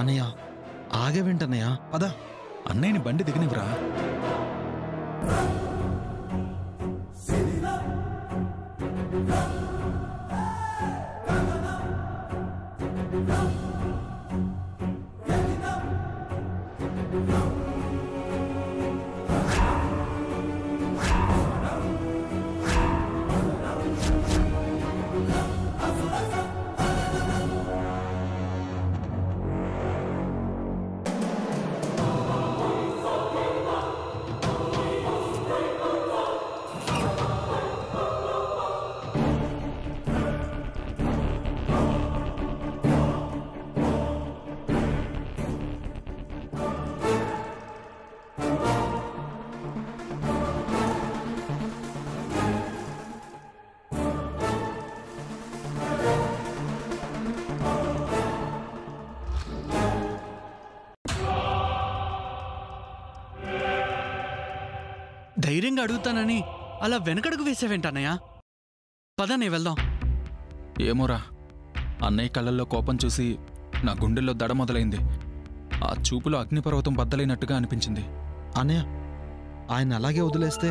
అన్నయ్య ఆగే వెంటన్నయ్య పద. అన్నయ్యని బండి దిగనివ్వరా. ధైర్యంగా అడుగుతానని అలా వెనకడుగు వేసేవేంటన్నయ్య? పదనే వెళ్దాం. ఏమోరా, అన్నయ్య కళ్ళల్లో కోపం చూసి నా గుండెల్లో దడ మొదలైంది. ఆ చూపులో అగ్నిపర్వతం బద్దలైనట్టుగా అనిపించింది. అన్నయ్య ఆయన అలాగే వదిలేస్తే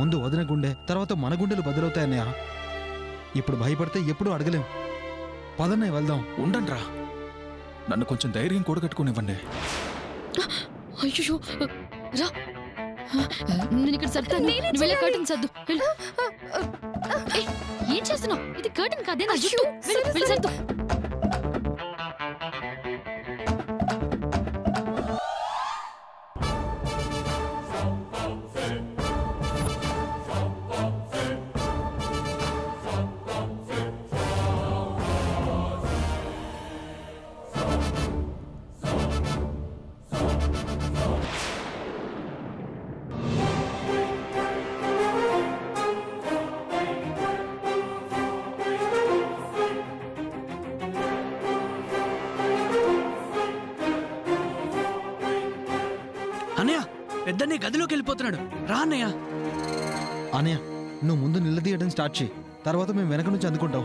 ముందు వదిన గుండె, తర్వాత మన గుండెలు బదులవుతాయన్నయ్య. ఇప్పుడు భయపడితే ఎప్పుడూ అడగలేం. పదన్నయ్య వెళ్దాం. ఉండండ్రా, నన్ను కొంచెం ధైర్యం కూడగట్టుకునివ్వండి. అయ్యో రా, నేను ఇక్కడ సర్దాను. నువ్వు వెళ్ళే కర్టన్ సర్దు. ఏం చేస్తున్నావు? ఇది కర్టన్ కాదే, నా జుట్టు. వెళ్ళి సర్దు. అన్నయ్య పెద్దన్నయ్య గదిలోకి వెళ్ళిపోతున్నాడు. రా అన్నయ్య. అన్నయ్య నువ్వు ముందు నిలదీయడం స్టార్ట్ చేయి, తర్వాత మేము వెనక నుంచి అందుకుంటాం.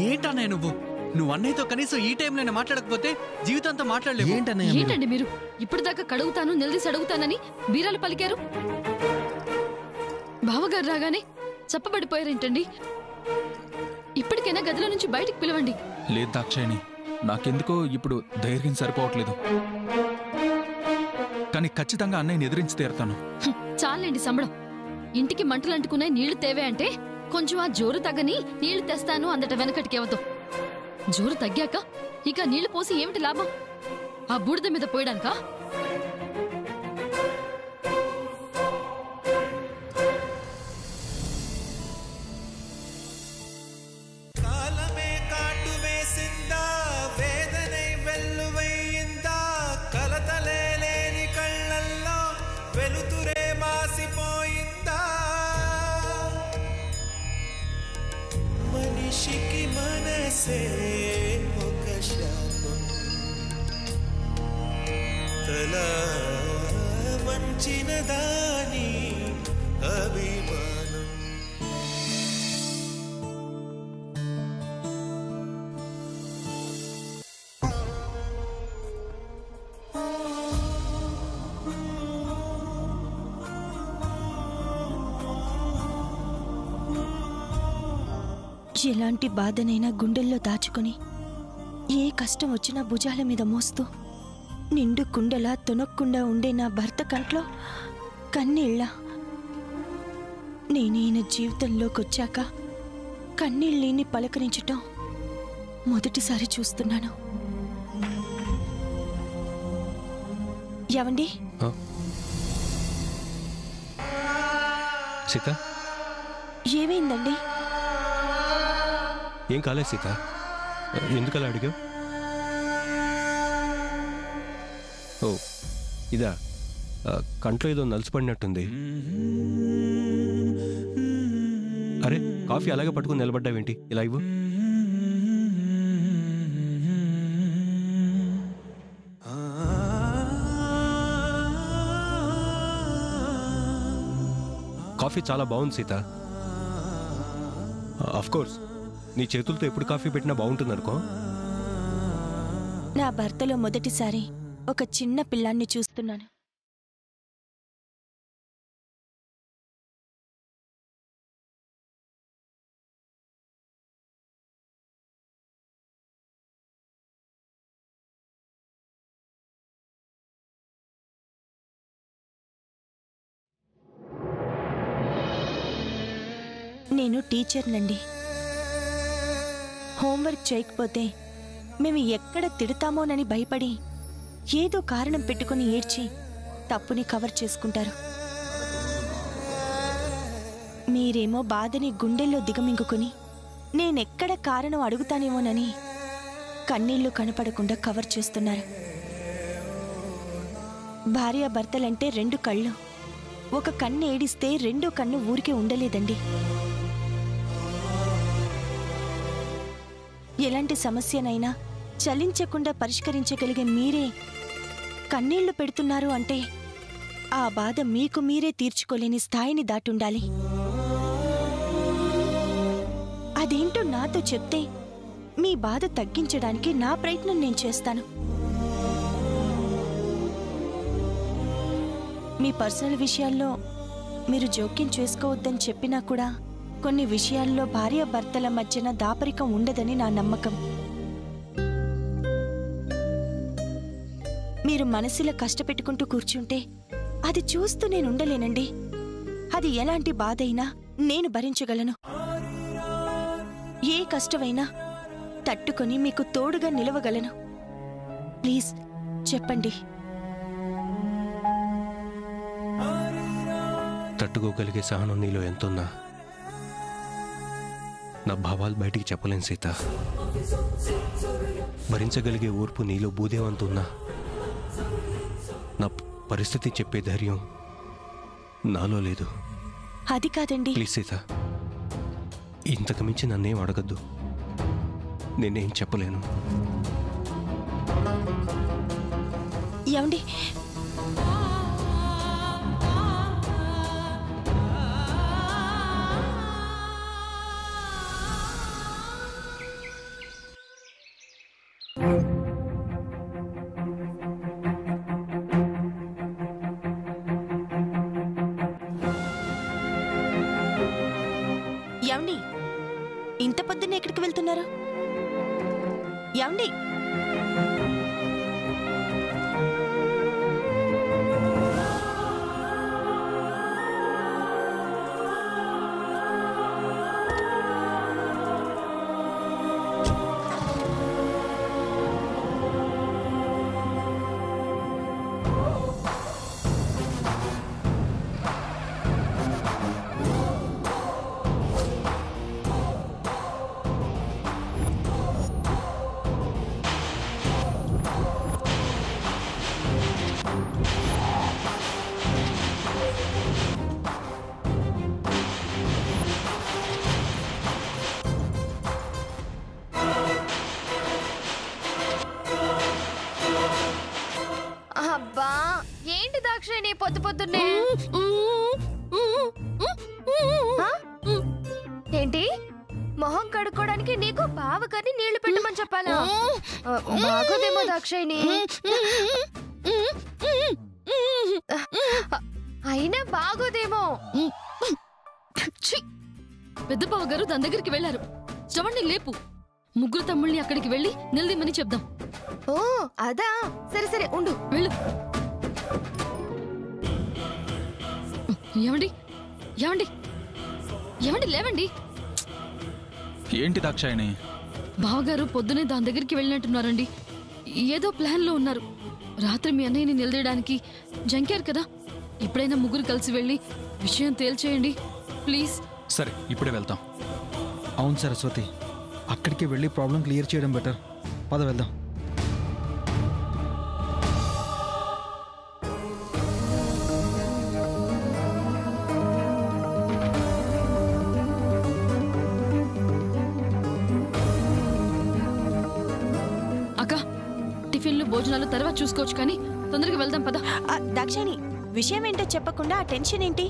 ఏంటన్నయ్య నువ్వు అన్నయ్యతో కనీసం ఈ టైంలోనే మాట్లాడకపోతే జీవితంతో మాట్లాడలేవు. ఏంటండి మీరు ఇప్పటిదాకా కడుగుతాను నిలదీసి అడుగుతానని బీరాలు పలికారు? బావగారు రాగానే చప్పబడిపోయారేంటండి? ఇప్పటికైనా గదిలో నుంచి బయటికి పిలవండి. లేదు దాక్షాయణి, నాకెందుకో ఇప్పుడు ధైర్యం సరిపోవట్లేదు. కానీ ఖచ్చితంగా అన్నయ్యని ఎదిరించి తీరుతాను. చాలండి సంబడం. ఇంటికి మంటలు అంటుకునే నీళ్లు తేవే అంటే కొంచెం ఆ జోరు తగ్గని నీళ్లు తెస్తాను అందట వెనకటికేవతో. జోరు తగ్గాక ఇక నీళ్లు పోసి ఏమిటి లాభం? ఆ బూడిద మీద పోయడానికా? ఒక శాపం తల వంచిన దాని అభిమానం. ఎలాంటి బాధనైనా గుండెల్లో దాచుకుని ఏ కష్టం వచ్చినా భుజాల మీద మోస్తూ నిండు కుండలా తొనక్కుండా ఉండే నా భర్త కంట్లో కన్నీళ్ళ. నేనీయన జీవితంలోకొచ్చాక కన్నీళ్ళని పలకరించటం మొదటిసారి చూస్తున్నాను. ఏవండి? సీత, ఏమైందండి? ఏం కాలేదు సీత, ఎందుకలా అడిగావు? ఓ ఇదా, కంట్లో ఏదో నలిసిపడినట్టుంది. అరే కాఫీ అలాగే పట్టుకుని నిలబడ్డావేంటి? ఇలా ఇవ్వు. కాఫీ చాలా బాగుంది సీత. ఆఫ్ కోర్స్ నీ చేతులతో ఎప్పుడు కాఫీ పెట్టినా బాగుంటుంది అనుకో. నా భర్తలో మొదటిసారి ఒక చిన్న పిల్లాన్ని చూస్తున్నాను. నేను టీచర్నండి. హోంవర్క్ చేయకపోతే మేము ఎక్కడ తిడతామోనని భయపడి ఏదో కారణం పెట్టుకుని ఏడ్చి తప్పుని కవర్ చేసుకుంటారు. మీరేమో బాధని గుండెల్లో దిగమింగుకుని నేనెక్కడ కారణం అడుగుతానేమోనని కన్నీళ్లు కనపడకుండా కవర్ చేస్తున్నారు. భార్యాభర్తలంటే రెండు కళ్ళు. ఒక కన్ను ఏడిస్తే రెండో కన్ను ఊరికే ఉండలేదండి. ఎలాంటి సమస్యనైనా చలించకుండా పరిష్కరించగలిగే మీరే కన్నీళ్లు పెడుతున్నారు అంటే ఆ బాధ మీకు మీరే తీర్చుకోలేని స్థాయిని దాటుండాలి. అదేంటో నాతో చెప్తే మీ బాధ తగ్గించడానికి నా ప్రయత్నం నేను చేస్తాను. మీ పర్సనల్ విషయాల్లో మీరు జోక్యం చేసుకోవద్దని చెప్పినా కూడా కొన్ని విషయాల్లో భార్యాభర్తల మధ్యన దాపరికం ఉండదని నా నమ్మకం. మీరు మనసులో కష్టపెట్టుకుంటూ కూర్చుంటే అది చూస్తూ నేనుండలేనండి. అది ఎలాంటి బాధైనా నేను భరించగలను. ఏ కష్టమైనా తట్టుకొని మీకు తోడుగా నిలవగలను. ప్లీజ్ చెప్పండి. తట్టుకోగలిగే సహనం నీలో ఎంతున్నా నా భావాలు బయటికి చెప్పలేను సీత. భరించగలిగే ఓర్పు నీలో భూదేవంతున్నా నా పరిస్థితి చెప్పే ధైర్యం నాలో లేదు. అది కాదండి. ప్లీజ్ సీత, ఇంతకు మించి నన్నేం అడగద్దు. నేనేం చెప్పలేను. ఏమండి, ఏమండి, ఇంత పొద్దున్న ఎక్కడికి వెళ్తున్నారు? ఏమండి, అబ్బా ఏంటి దాక్షాయణి పొద్దు పొద్దున్నే? ఏంటి మొహం కడుక్కోవడానికి నీకు బావగారిని నీళ్లు పెట్టమని చెప్పాలా? బాగోదేమో దాక్షాయణి. అయినా బాగోదేమో. పెద్ద బావ గారు దాని దగ్గరికి వెళ్లారు. శ్రవణ్ణి లేపు. ముగ్గురు తమ్ముళ్ళని అక్కడికి వెళ్ళి నిలదీమని చెప్దాం. ఓ అదా, సరే సరే ఉండు. వెళ్ళు. ఏమండి ఏమండి ఏమండి లేవండి. ఏంటి దాక్షాయణి? బావగారు పొద్దునే దాని దగ్గరికి వెళ్ళినట్టున్నారండి. ఏదో ప్లాన్ లో ఉన్నారు. రాత్రి మీ అన్నయ్యని నిలదీయడానికి జంకారు కదా. ఎప్పుడైనా ముగ్గురు కలిసి వెళ్ళి విషయం తేల్చేయండి ప్లీజ్. సరే ఇప్పుడే వెళ్తాం. అవును సరస్వతి, అక్కడికి వెళ్ళి ప్రాబ్లం క్లియర్ చేయడం బెటర్. పద వెళ్దాం. అక్క, టిఫిన్లు భోజనాలు తర్వాత చూసుకోవచ్చు కానీ తొందరగా వెళ్దాం పద. దాక్షాయణి, విషయం ఏంటో చెప్పకుండా ఆ టెన్షన్ ఏంటి?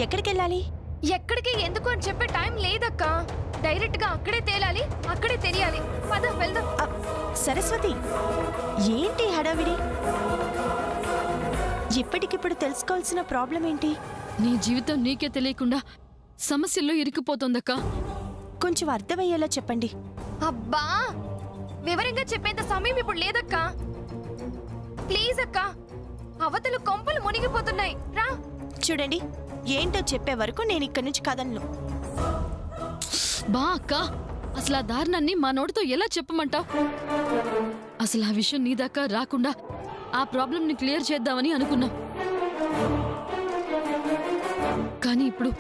ఎక్కడికి వెళ్ళాలి? ఎక్కడికి ఎందుకు అని చెప్పే టైం లేదక్క. డైరెక్ట్ గా అక్కడే తేలాలి, అక్కడే తెలియాలి. పద వెళ్దాం. సరస్వతి, ఏంటి హడావిడి? ఇప్పటికిప్పుడు తెలుసుకోవాల్సిన ప్రాబ్లం ఏంటి? నీ జీవితం నీకే తెలియకుండా సమస్యల్లో ఇరుక్కుపోతోందక్కా. కొంచెం అర్థమయ్యేలా చెప్పండి. అబ్బా, వివరంగా చెప్పేంత సమయం ఇప్పుడు లేదక్కా. ప్లీజ్ అక్కా, అవతల కొంపలు మునిగిపోతున్నాయి, రా. చూడండి, ఏంటో చెప్పే వరకు నేను ఇక్కడి నుంచి కదలను. బా అక్క, అసలు ఆ దారుణాన్ని మా నోటితో ఎలా చెప్పమంటావు? అసలు ఆ విషయం నీ దాకా రాకుండా ఆ ప్రాబ్లంని క్లియర్ చేద్దామని అనుకున్నాం. కానీ ఇప్పుడు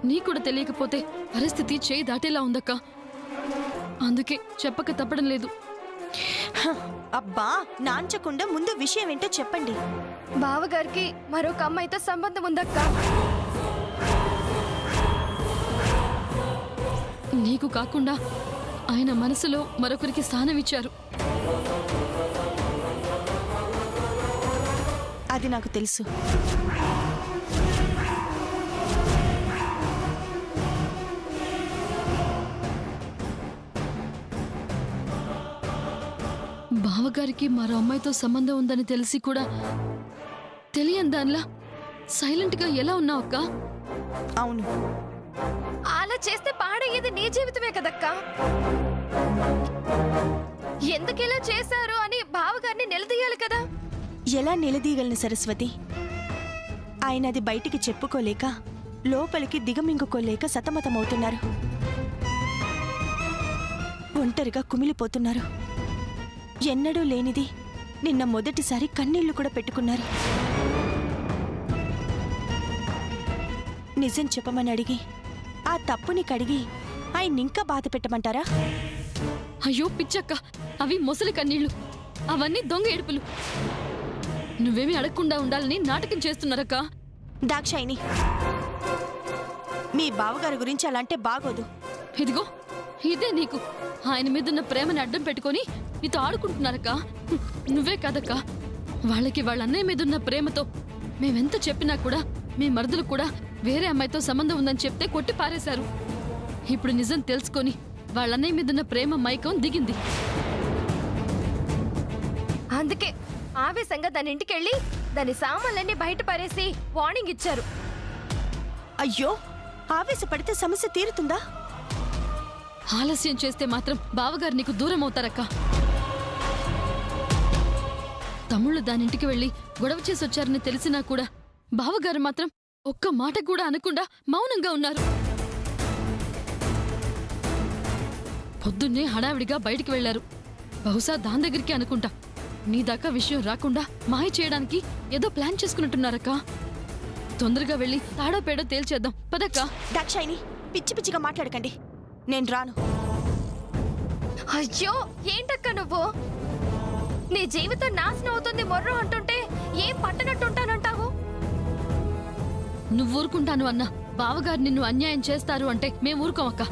నీ కూడా తెలియకపోతే పరిస్థితి చేయి దాటేలా ఉందక్క. అందుకే చెప్పక తప్పడం లేదు. అబ్బా, నాంచకుండా ముందు విషయం ఏంటో చెప్పండి. బావగారికి మరొక అమ్మాయితో సంబంధం ఉందక్కా. నీకు కాకుండా ఆయన మనసులో మరొకరికి స్థానం ఇచ్చారు. అది నాకు తెలుసు. బావగారికి మరో అమ్మాయితో సంబంధం ఉందని తెలిసి కూడా తెలియని దానిలా సైలెంట్ గా ఎలా ఉన్నావు అక్క? అవును, అలా చేస్తే పాడయ్యేది నీ జీవితమే కదక్కా. ఎందుకిలా చేశారు అని బావగారిని నిలదీయాలి కదా. ఎలా నిలదీయగలను సరస్వతి? ఆయన అది బయటికి చెప్పుకోలేక, లోపలికి దిగమింగుకోలేక సతమతమవుతున్నారు. ఒంటరిగా కుమిలిపోతున్నారు. ఎన్నడూ లేనిది నిన్న మొదటిసారి కన్నీళ్లు కూడా పెట్టుకున్నారు. నిజం చెప్పమని అడిగి ఆ తప్పుని కడిగి ఆయన్నింకా బాధ పెట్టమంటారా? అయ్యో పిచ్చక్క, అవి మొసలి కన్నీళ్లు, అవన్నీ దొంగ ఏడుపులు. నువ్వేమీ అడగకుండా ఉండాలని నాటకం చేస్తున్నారక్క. దాక్షాయిని, మీ బావగారి గురించి అలాంటే బాగోదు. ఇదిగో ఇదే నీకు ఆయన మీదున్న ప్రేమని అడ్డం పెట్టుకొని నీతో ఆడుకుంటున్నారక్క. నువ్వే కాదక్క, వాళ్ళకి వాళ్ళ అన్నయ్య మీదున్న ప్రేమతో మేమెంత చెప్పినా కూడా మీ మరుదులు కూడా వేరే అమ్మాయితో సంబంధం ఉందని చెప్తే కొట్టి పారేశారు. ఇప్పుడు నిజం తెలుసుకొని వాళ్ళ అన్నయ్య మీదున్న ప్రేమ మైకం దిగింది. అందుకే ఆవేశంగా దాని ఇంటికెళ్ళి దాని సామాన్లన్నీ బయట పారేసి వార్నింగ్ ఇచ్చారు. అయ్యో, ఆవేశపడితే సమస్య తీరుతుందా? ఆలస్యం చేస్తే మాత్రం బావగారు నీకు దూరం అవుతారక్క. తమ్ముళ్ళు దానింటికి వెళ్లి గొడవ చేసి వచ్చారని తెలిసినా కూడా బావగారు మాత్రం ఒక్క మాట కూడా అనకుండా మౌనంగా ఉన్నారు. పొద్దున్నే హడావిడిగా బయటికి వెళ్లారు. బహుశా దాని దగ్గరికి అనుకుంటా. నీ దాకా విషయం రాకుండా మాయ చేయడానికి ఏదో ప్లాన్ చేసుకున్నట్టున్నారక్క. తొందరగా వెళ్లి తాడో పేడో తేల్చేద్దాం పదక్క. దాక్షాయిని, పిచ్చి పిచ్చిగా మాట్లాడకండి, నేను రాను. అయ్యో, ఏంటక్క నువ్వు? నీ జీవితం నాశనం అవుతుంది మొర్రో అంటుంటే ఏం పట్టనట్టుంటానంటావు? నువ్వు ఊరుకుంటాను అన్నా బావగారు నిన్ను అన్యాయం చేస్తారు అంటే మేము ఊరుకోమక్క.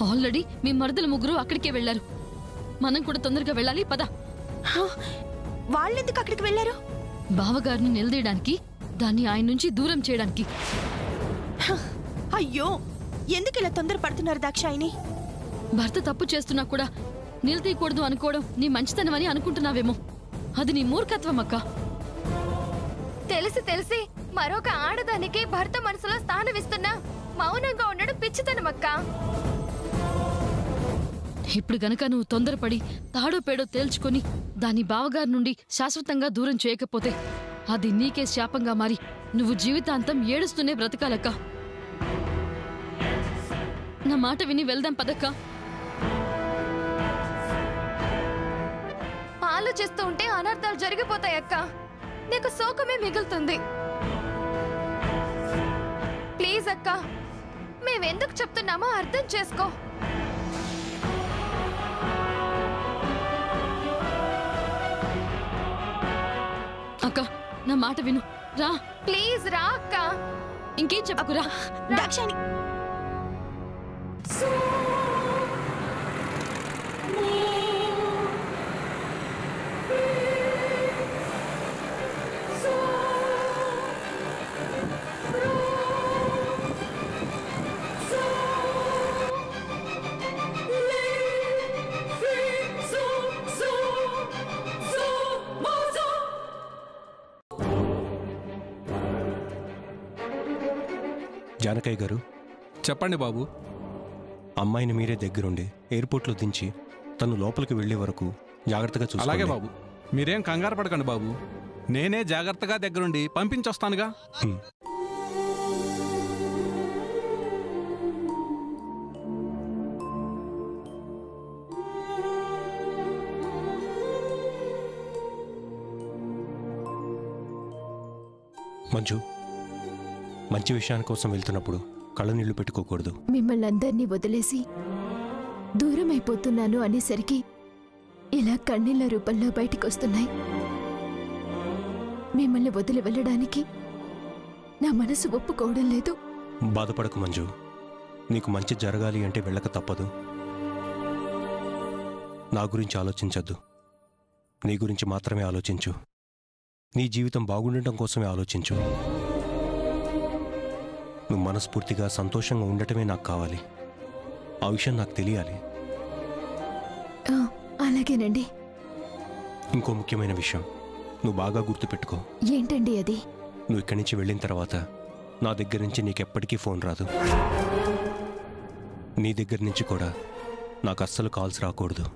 ఆల్రెడీ మీ మరుదుల ముగ్గురు అక్కడికే వెళ్లారు. మనం కూడా తొందరగా వెళ్ళాలి పద. వాళ్ళెందుకు అక్కడికి వెళ్లారు? బావగారిని నిలదీయడానికి, దాన్ని ఆయన నుంచి దూరం చేయడానికి. అయ్యో, ఎందుకు ఇలా తొందర పడుతున్నారు దాక్షాయిని? భర్త తప్పు చేస్తున్నా కూడా నిలదీయకూడదు అనుకోవడం నీ మంచితనమని అనుకుంటున్నావేమో. అది నీ మూర్ఖత్వం అక్క. తెలిసి తెలిసి మరొక ఆడదానికి భర్త మనసులో స్థానమిస్తున్నా మౌనంగా ఉండడం పిచ్చితనమక్క. ఇప్పుడు గనక నువ్వు తొందరపడి తాడో పేడో తేల్చుకొని దాని బావగారి నుండి శాశ్వతంగా దూరం చేయకపోతే అది నీకే శాపంగా మారి నువ్వు జీవితాంతం ఏడుస్తూనే బ్రతకాలక్క. నా మాట విని వెళ్దాం పదక్క. ఆలోచిస్తూ ఉంటే అనర్థాలు జరిగిపోతాయక్క. నీకు శోకమే మిగులుతుంది. ప్లీజ్ అక్క, మేమెందుకు చెప్తున్నామో అర్థం చేసుకో. అక్క, నా మాట విను, రా. ప్లీజ్ రా అక్క. ఇంకేం చెప్పకురా. దాక్షాయిని, జానకయ్య గారు, చెప్పండి బాబు. అమ్మాయిని మీరే దగ్గరుండి ఎయిర్పోర్ట్లో దించి తను లోపలికి వెళ్లే వరకు జాగ్రత్తగా చూసుకోండి. అలాగే బాబు, మీరేం కంగారు పడకండి బాబు. నేనే జాగ్రత్తగా దగ్గరుండి పంపించొస్తానుగా. మంజు, మంచి విషయాని కోసం వెళ్తున్నప్పుడు కళ్ళ నీళ్లు పెట్టుకోకూడదు. మిమ్మల్ని అందరినీ వదిలేసి దూరం అయిపోతున్నాను అనేసరికి ఇలా కన్నీళ్ల రూపంలో బయటికొస్తున్నాయి. మిమ్మల్ని వదిలి వెళ్ళడానికి నా మనసు ఒప్పుకోవడం లేదు. బాధపడకు మంజు, నీకు మంచి జరగాలి అంటే వెళ్ళక తప్పదు. నా గురించి ఆలోచించద్దు, నీ గురించి మాత్రమే ఆలోచించు. నీ జీవితం బాగుండటం కోసమే ఆలోచించు. నువ్వు మనస్ఫూర్తిగా సంతోషంగా ఉండటమే నాకు కావాలి. ఆ విషయం నాకు తెలియాలి. అలాగేనండి. ఇంకో ముఖ్యమైన విషయం నువ్వు బాగా గుర్తుపెట్టుకో. ఏంటండి అది? నువ్వు ఇక్కడి నుంచి వెళ్ళిన తర్వాత నా దగ్గర నుంచి నీకెప్పటికీ ఫోన్ రాదు. నీ దగ్గర నుంచి కూడా నాకు అస్సలు కాల్స్ రాకూడదు.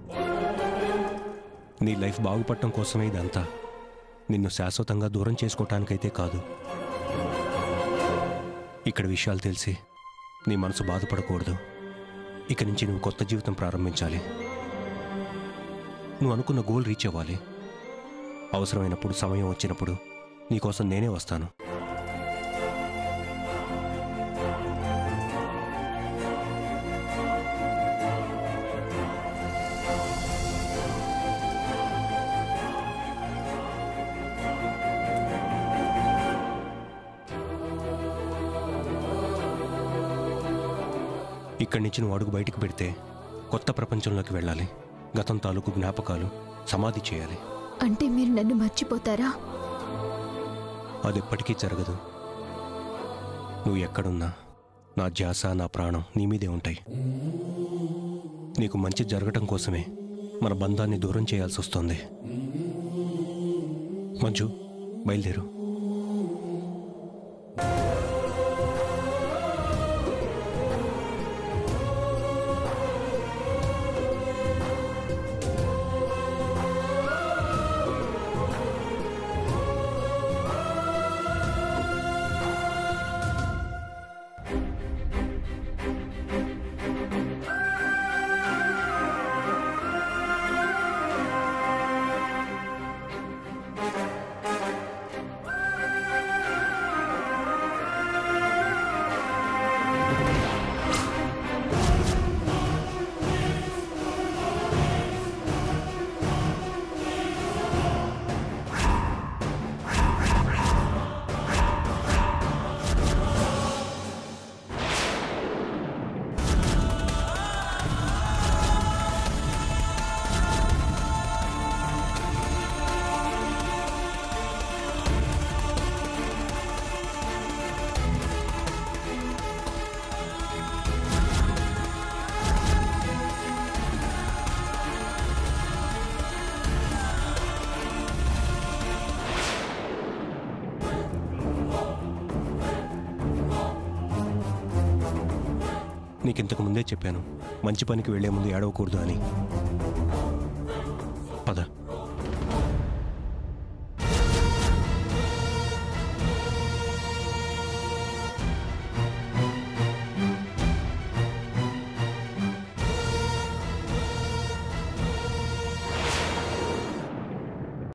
నీ లైఫ్ బాగుపడటం కోసమే ఇదంతా. నిన్ను శాశ్వతంగా దూరం చేసుకోవటానికైతే కాదు. ఇక్కడ విషయాలు తెలిసి నీ మనసు బాధపడకూడదు. ఇక నుంచి నువ్వు కొత్త జీవితం ప్రారంభించాలి. నువ్వు అనుకున్న గోల్ రీచ్ అవ్వాలి. అవసరమైనప్పుడు, సమయం వచ్చినప్పుడు నీకోసం నేనే వస్తాను. ఇక్కడి నుంచి నువ్వు అడుగు బయటికి పెడితే కొత్త ప్రపంచంలోకి వెళ్ళాలి. గతం తాలూకు జ్ఞాపకాలు సమాధి చేయాలి. అంటే మీరు నన్ను మర్చిపోతారా? అది ఎప్పటికీ జరగదు. నువ్వు ఎక్కడున్నా నా ధ్యాస, నా ప్రాణం నీ మీదే ఉంటాయి. నీకు మంచి జరగటం కోసమే మన బంధాన్ని దూరం చేయాల్సి వస్తుంది. మంజు, బయలుదేరు. నీకింతకు ముందే చెప్పాను, మంచి పనికి వెళ్లే ముందు ఏడవకూడదు అని.